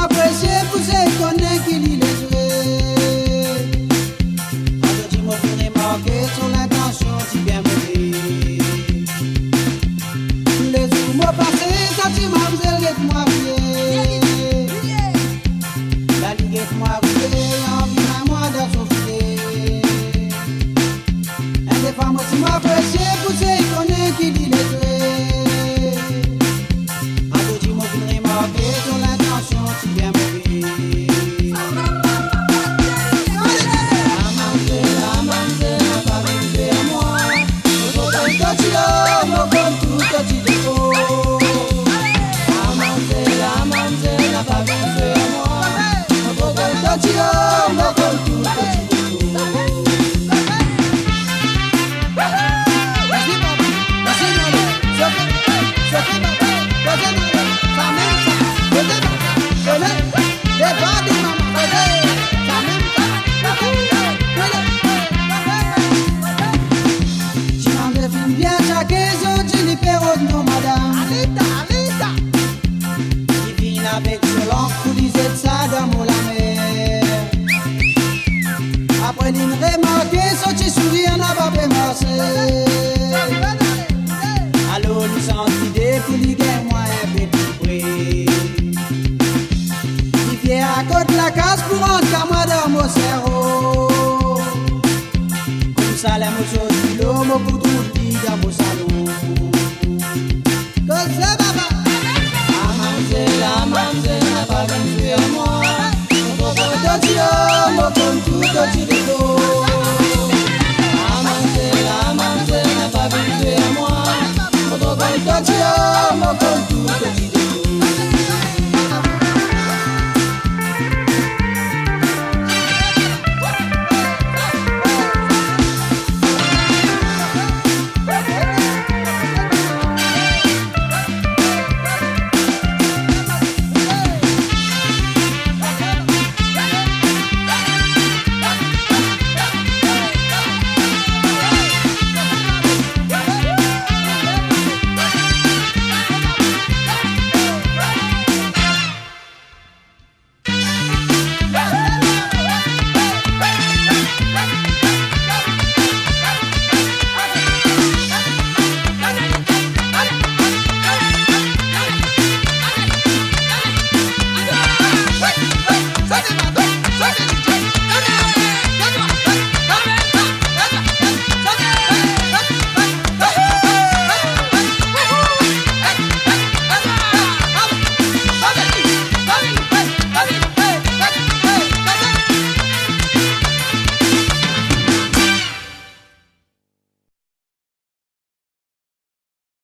m'apprécier pour ces connaître qui lit les jouets. Quand tu m'as fait remarquer sur l'intention, tu bien mauvais. Les jours m'ont passé, quand tu m'as fait moi rouler. La liguette moi rouler, envie à moi de souffler. Un des femmes tu m'as apprécié pour ces connaître qui lit les jouets. Quand tu m'as fait remarquer sur l'intention, tu bien mauvais. Avec violence pour disait ça dans mon la mer. Après d'une remarqué, sorti sourire n'a pas fait marcher. Alors nous sommes idées pour lui gagner moi un petit bruit. Il vient à côté la case pour rentrer à moi dans mon cerveau. Comme ça la motion du l'homme pour tout le dans mon salon.